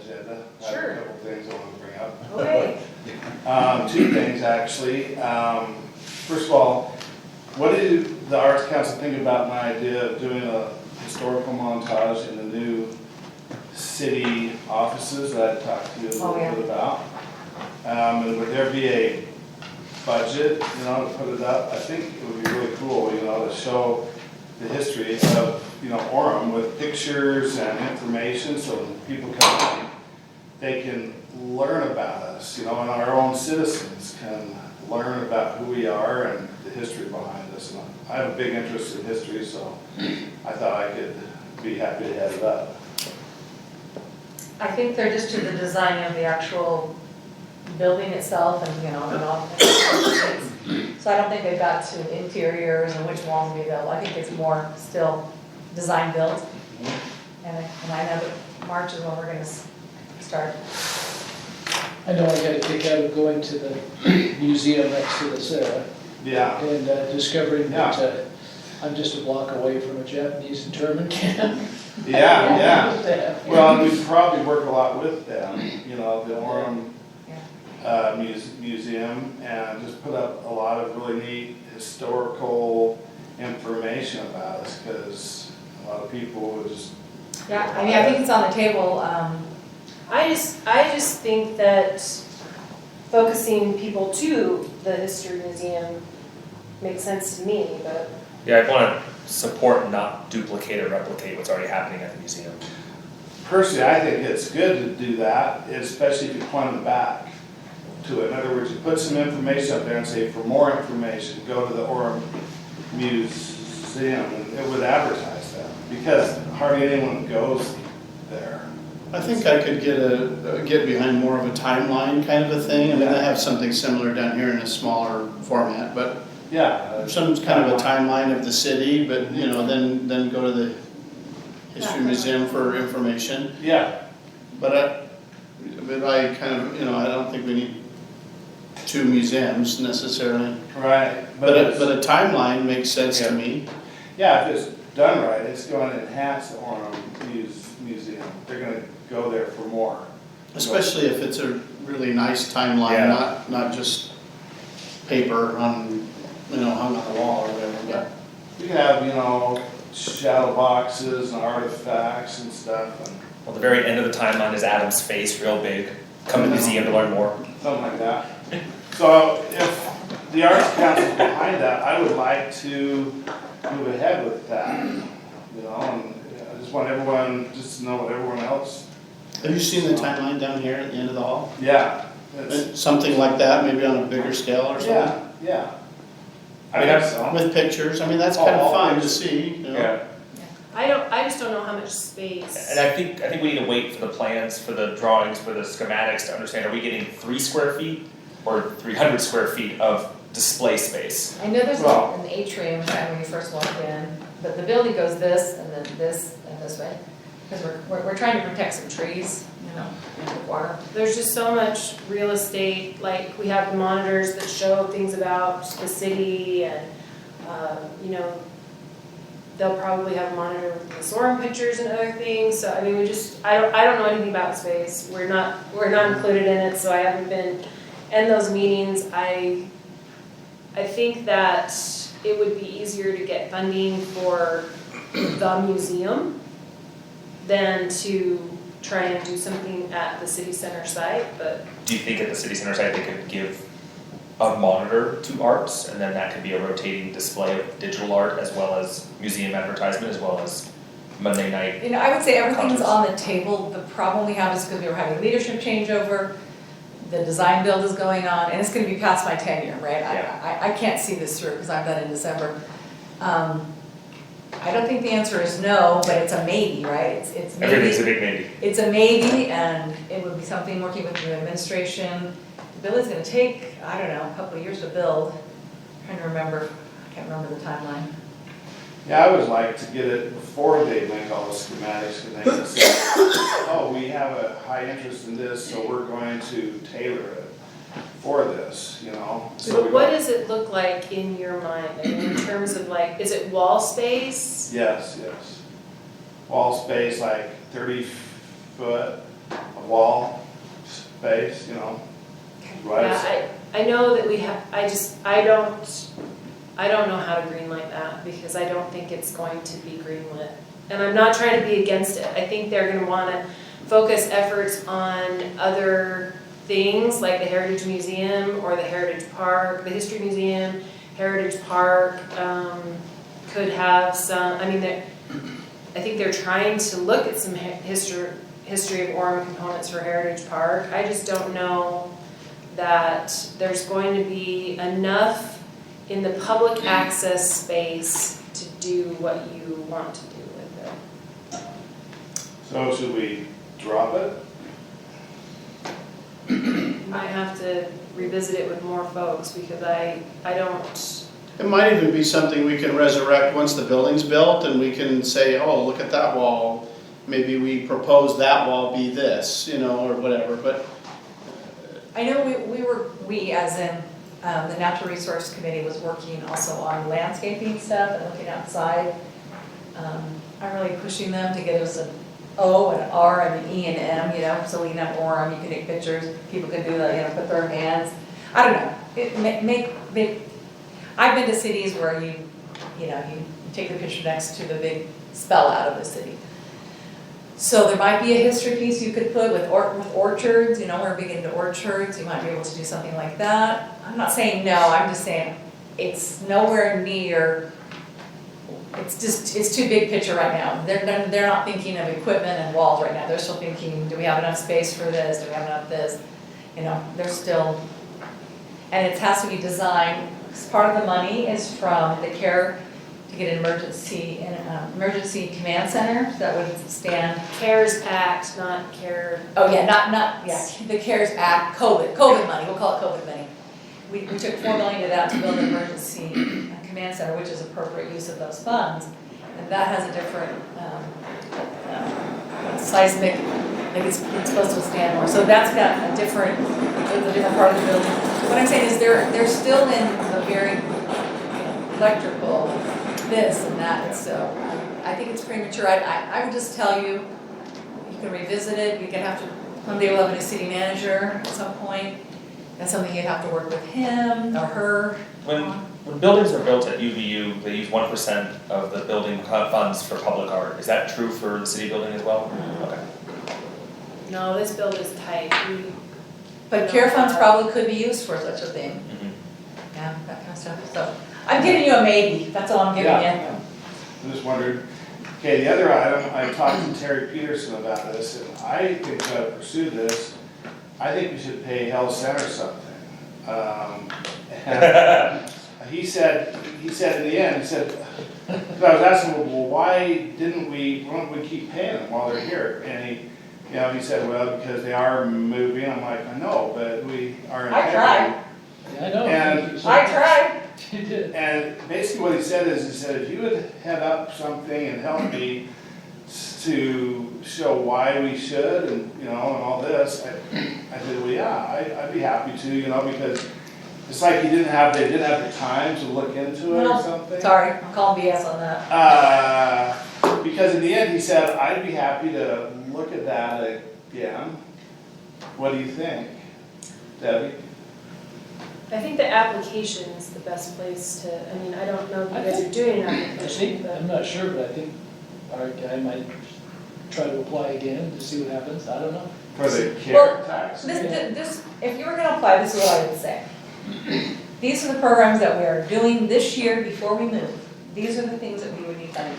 agenda? I have Sure. a couple things I want to bring up. Okay. Two things, actually. First of all, what did the Arts Council think about my idea of doing a historical montage in the new city offices that I talked to you a little bit about? And would there be a budget, to put it up? I think it would be really cool, to show the history of, Orem with pictures and information, so when people come in, they can learn about us, and our own citizens can learn about who we are and the history behind us. And I have a big interest in history, so I thought I could be happy to head it up. I think they're just to the design of the actual building itself and, and all. So I don't think they've got to interiors and which walls will be built. I think it's more still design built. And I know that March is when we're gonna start. I know I got a kick out of going to the museum next to the Sarah Yeah. and discovering that I'm just a block away from a Japanese internment camp. Yeah. Well, we probably work a lot with them, the Orem Museum, and just put up a lot of really neat historical information about us, because a lot of people would just. Yeah, I mean, I think it's on the table. I just think that focusing people to the History Museum makes sense to me, but. Yeah, I want to support and not duplicate or replicate what's already happening at the museum. Personally, I think it's good to do that, especially if you point them back to it. In other words, you put some information up there and say, for more information, go to the Orem Museum, and it would advertise that, because hardly anyone goes there. I think I could get behind more of a timeline kind of a thing. I mean, I have something similar down here in a smaller format, but Yeah. some kind of a timeline of the city, but, then go to the History Museum for information. Yeah, But I kind of, I don't think we need two museums necessarily. right. But a timeline makes sense to me. Yeah, if it's done right, it's going to enhance the Orem Museum. They're going to go there for more. Especially if it's a really nice timeline, Yeah. not just paper on, hung on the wall or whatever, but. You can have, shadow boxes and artifacts and stuff, and Well, the very end of the timeline is Adam's face, real big. Come to the museum to learn more. something like that. So if the Arts Council is behind that, I would like to move ahead with that, and just want everyone, just to know what everyone else. Have you seen the timeline down here at the end of the hall? Yeah. It's- Something like that, maybe on a bigger scale or something? Yeah. I mean, that's, With pictures, I mean, that's kind of All fun to pictures. see, you know? Yeah. I just don't know how much space. And I think we need to wait for the plans, for the drawings, for the schematics to understand, are we getting 3 square feet or 300 square feet of display space? I know there's Well- an atrium right when you first walk in, but the building goes this and then this and this way. Because we're trying to protect some trees, you know, and the water. There's just so much real estate, like we have the monitors that show things about the city and, you know, they'll probably have a monitor with the Orem pictures and other things, so I mean, I don't know anything about space. We're not included in it, so I haven't been in those meetings. I think that it would be easier to get funding for the museum than to try and do something at the city center site, but Do you think at the city center site they could give a monitor to arts, and then that could be a rotating display of digital art as well as museum advertisement as well as Monday night? You know, I would say everything's Concerts. on the table. The problem we have is because we were having leadership changeover, the design build is going on, and it's gonna be past my tenure, right? I can't see this through because I'm done in December. I don't think the answer is no, but it's a maybe, right? It's maybe. Everything's a big maybe. It's a maybe, and it would be something working with the administration. The building's gonna take, I don't know, a couple of years to build. I'm trying to remember, I can't remember the timeline. yeah, I would like to get it before they make all the schematics, and they can say, oh, we have a high interest in this, so we're going to tailor it for this, you know? So but we what don't- does it look like in your mind, I mean, in terms of like, is it wall space? Yes. Wall space, like 30 foot of wall space, you know? Right. Yeah, I know that we have, I don't know how to greenlight that because I don't think it's going to be greenlit. And I'm not trying to be against it. I think they're gonna wanna focus efforts on other things like the Heritage Museum or the Heritage Park, the History Museum, Heritage Park, could have some, I mean, I think they're trying to look at some history of Orem components for Heritage Park. I just don't know that there's going to be enough in the public access space to do what you want to do with it. So should we drop it? You might have to revisit it with more folks because I don't, It might even be something we can resurrect once the building's built, and we can say, oh, look at that wall. Maybe we propose that wall be this, you know, or whatever, but I know we as in, the Natural Resource Committee was working also on landscaping stuff and looking outside. I'm really pushing them to get us an O, an R, and an E and M, you know, so we can have Orem, you can take pictures, people can do that, you know, put their hands. I don't know, I've been to cities where you take the picture next to the big spell out of the city. So there might be a history piece you could put with orchards, you know, we're big into orchards, you might be able to do something like that. I'm not saying no, I'm just saying it's nowhere near, it's too big picture right now. They're not thinking of equipment and walls right now, they're still thinking, do we have enough space for this, do we have enough this? You know, they're still, and it has to be designed, because part of the money is from the care to get an emergency command center that would stand. CARES Act, not CARE. Oh, yeah, the CARES Act, COVID money, we'll call it COVID money. We took $4 million to that to build an emergency command center, which is appropriate use of those funds. And that has a different seismic, like it's supposed to withstand more. So that's got a different part of the building. What I'm saying is they're still in a very electrical this and that, so I think it's premature. I would just tell you, you can revisit it, you can have to, someday we'll have a new city manager at some point. That's something you'd have to work with him or her on. When buildings are built at UVU, they use 1% of the building funds for public art. Is that true for the city building as well? Okay. No, this build is tight. But care funds probably could be used for such a thing. Mhm. Yeah, that kind of stuff. So I'm giving you a maybe, that's all I'm giving you. I just wondered, Okay, the other item, I talked to Terry Peterson about this, and I think we ought to pursue this. I think we should pay Hell Center something. And he said in the end, he said, 'cause I was asking him, well, why don't we keep paying them while they're here? And he said, well, because they are moving. I'm like, I know, but we are. I tried. Yeah, I know. And- Thank you so I much. tried. You did. And basically what he said is, he said, if you would head up something and help me to show why we should and, and all this, I said, well, yeah, I'd be happy to, because it's like they didn't have the time to look into it or No, something. Sorry, I'm calling BS on that. Because in the end, he said, I'd be happy to look at that again. What do you think, Debbie? I think the application is the best place to, I don't know if you guys are doing an I application, think, but. I'm not sure, but I think our guy might try to apply again to see what happens, I don't know. For the care Well, tax? This, if you were gonna apply, this is what I would say. These are the programs that we are doing this year before we move. These are the things that we would need done.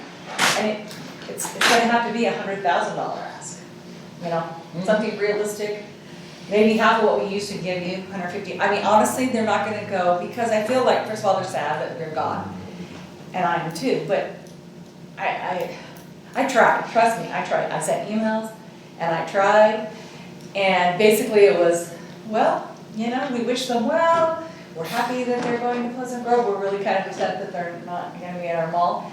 And it's gonna have to be $100,000 ask, something realistic. Maybe half of what we used to give you, 150. Honestly, they're not gonna go, because I feel like, first of all, they're sad that we're gone. And I am too, but I tried, trust me, I tried. I sent emails and I tried. And basically it was, well, we wish them well. We're happy that they're going to Pleasant Grove. We're really kind of upset that they're not gonna be at our mall.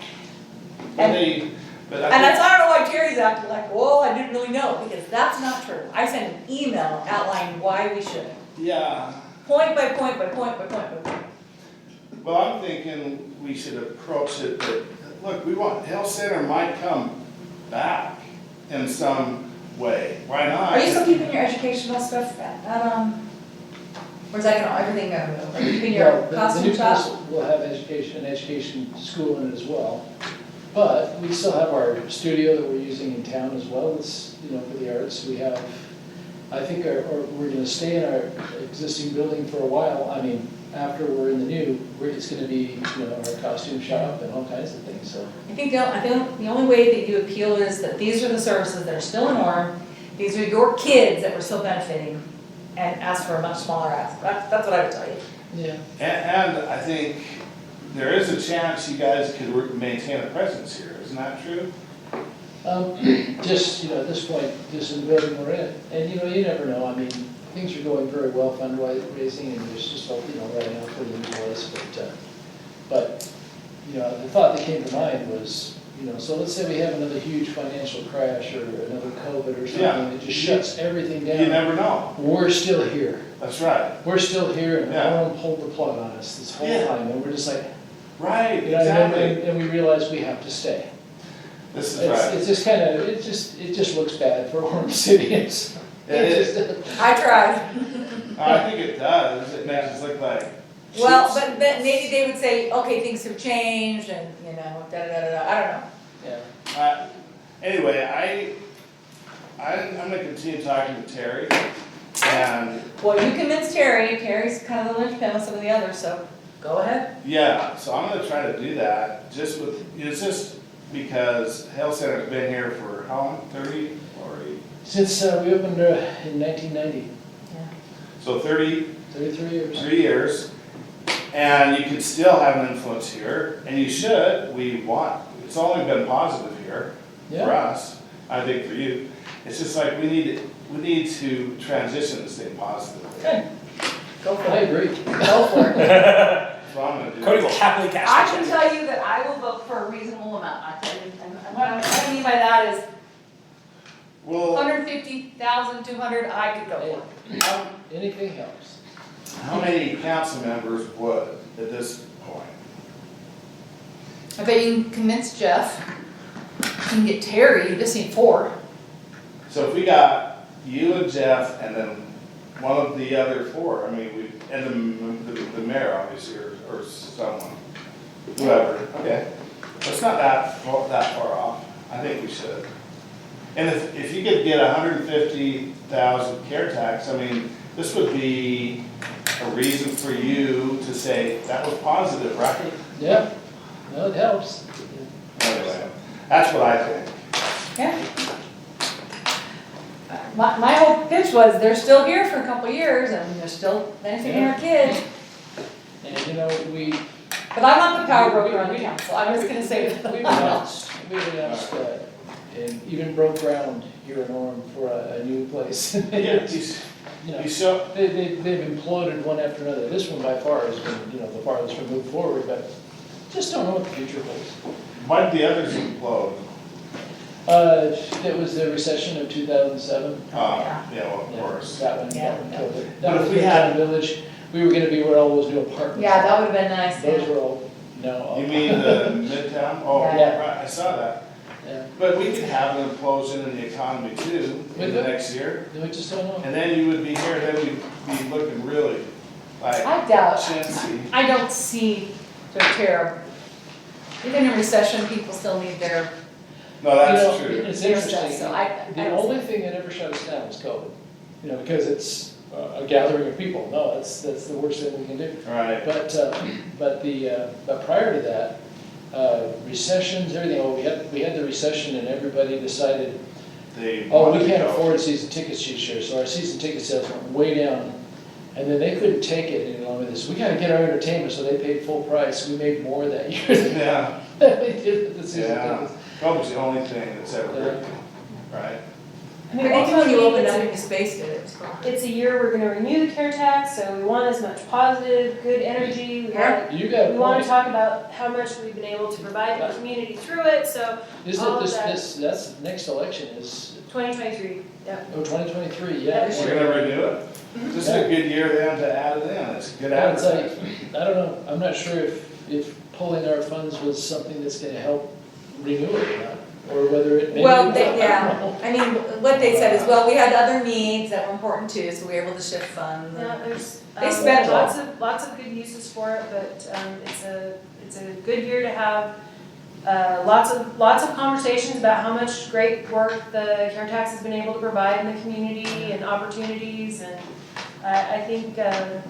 And that's, I don't know why Terry's acting like, whoa, I didn't really know, because that's not true. I sent an email outlining why we should. Yeah. Point by point by point by point by point. Well, I'm thinking we should approach it that, look, Health Center might come back in some way. Why not? Are you still keeping your educational stuff at or is that everything gonna move? Are you keeping your Well, the costume new shop? place will have an education school in it as well. But we still have our studio that we're using in town as well, it's, for the arts. We have, I think we're gonna stay in our existing building for a while. After we're in the new, it's gonna be, our costume shop and all kinds of things, so. I think the only way that you appeal is that these are the services that are still in Orem. These are your kids that we're still benefiting, and ask for a much smaller ask. That's what I would tell you. Yeah. And I think there is a chance you guys could maintain a presence here, isn't that true? Just, at this point, just in the building we're in, and you never know, things are going very well fundraising, and there's just, right now for the new place, but, the thought that came to mind was, so let's say we have another huge financial crash or another COVID or Yeah. something that just shuts everything down. You never know. We're still here. That's right. We're still here, and Yeah. Orem pulled the plug on us this whole Yeah. time, and we're just like, Right, and exactly. and we realize we have to stay. This is It's right. just kind of, it just looks bad for Orem City. It is. I tried. I think it does. It makes us look like. Well, cheats. but then maybe they would say, okay, things have changed, and, I don't know. Yeah. Anyway, I'm gonna continue talking to Terry, and Well, you convinced Terry. Terry's kind of the linchpin with some of the others, so go ahead. yeah, so I'm gonna try to do that, it's just because Health Center's been here for how long, 30, 40? Since we opened in 1990, So 33 33 years. years, and you can still have an influence here, and you should, it's only been positive here for Yeah. us, I think for you. It's just like, we need to transition this thing positively. Good. Go for I it. agree. Go for it. That's what I'm gonna do. Cody will happily I cash can the check. tell you that I will vote for a reasonable amount, I tell you, and what I mean by that is Well, 150,000, 200, I could go for. Anything helps. how many council members would at this point? I bet you can convince Jeff, you can get Terry, you just need 4. So if we got you and Jeff and then one of the other 4, and the mayor obviously, or someone, whoever, okay. It's not that far off, I think we should. And if you could get 150,000 care tax, this would be a reason for you to say, that was positive, right? Yeah, no, it helps. Anyway, That's what I think. Yeah. My whole pitch was, they're still here for a couple of years, and they're still benefiting our kids. And you know, we, But I'm not the power broker on the council, I'm just gonna say that. we've announced, and even broke ground here in Orem for a new place. Yeah, You know, you show, they've imploded one after another. This one by far has been, you know, the farthest removed forward, but just don't know what the future holds. why did the others implode? It was the recession of 2007. Yeah, well, of Yeah, course. That one Yeah, killed it. But That was if we Midtown had- Village. We were gonna be where all those new apartments. Yeah, that would've been nice, Those yeah. were all, no. You mean the Midtown? Oh, Yeah. right, I saw that. Yeah, But we could have an implosion in the economy too, We in the could. next year. we just don't know. And then you would be here, then we'd be looking really like I doubt, chintzy. I don't see their terror. Even in recession, people still need their, No, You that's know, true. It's their stuff, interesting. so I The don't only see. thing that ever shut us down was COVID. You know, because it's a gathering of people. No, that's the worst thing we can do. Right. But prior to that, recessions, everything, we had the recession and everybody decided, They oh, wanted we to can't go. afford season tickets each year, so our season ticket sales went way down. And then they couldn't take it any longer, this, we gotta get our entertainment, so they paid full price, we made more that year Yeah, than we did with the season yeah. tickets. COVID's the only thing that's ever hurt, right? I But mean, even when you ultimately, opened it's up, a- you spaced it, it's fine. it's a year we're gonna renew the care tax, so we want as much positive, good energy. You got We a wanna point, talk about how much we've been able to provide the community through it, so isn't all it of that. that's, next election is, 2023, yep. 2023, yeah. Yeah, We're gonna renew it. This is a good year then to add it in, it's good I would say, advertising. I don't know, I'm not sure if pulling our funds was something that's gonna help renew it or not, or whether it maybe. Well, I they, don't yeah, know. I mean, what they said is, well, we had other needs that were important too, so we were able to shift funds. Yeah, there's They spent lots of good uses for it, but it's a good year to have lots of conversations about how much great work the care tax has been able to provide in the community and opportunities, and I think going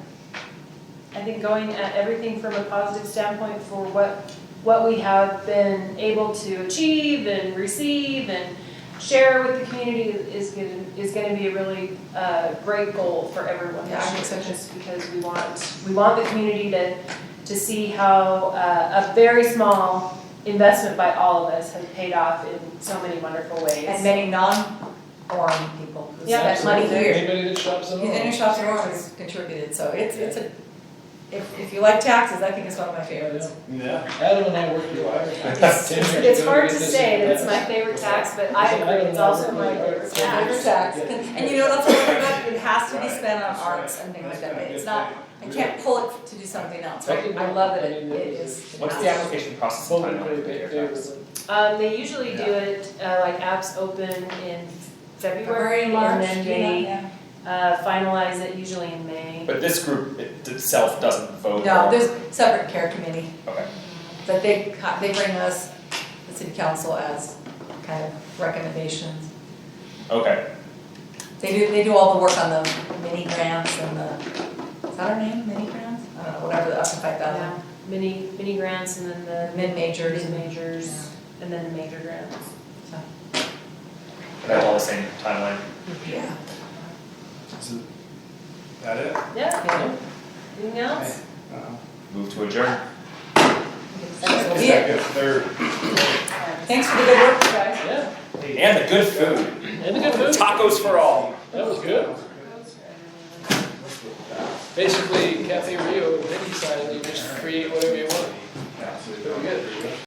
at everything from a positive standpoint for what we have been able to achieve and receive and share with the community is gonna be a really great goal for everyone Yeah, I think this so year, too. just because we want the community to see how a very small investment by all of us has paid off in so many wonderful ways. And many non-Orem people who Yeah, spent money here. Anybody that shops in Any Orem. shops in Orem has contributed, so it's a, if you like taxes, I think it's one of my favorites. Yeah. Adam and I worked together. It's hard to say that it's my favorite tax, but I agree, it's also my favorite It's my favorite tax. tax. And you know, that's what I'm about, it has to be spent on arts and things like that. It's not, I can't pull it to do something else, right? I love that it is. What's the application process and Voted timeline for pretty the care tax? favorably. They usually do it, like apps open in February, March, and then they yeah. finalize it usually in May. But this group itself doesn't vote? No, or- there's a separate care committee, Okay, but they bring us, the city council, as kind of recommendations. okay. They do all the work on the mini grants and the, is that our name, mini grants? I don't know, whatever, I'll have to fight that Yeah, out. mini grants and then the Mid-majors. mid-majors, and then the major grants. That's all the same timeline? Yeah. Is that it? Yeah, anything else? Move to adjourn. Second, third. Thanks for the good work, you guys. Yeah, And the good food. and the good food. Tacos for all. That was good. Basically, Cafe Rio, they decided they just create whatever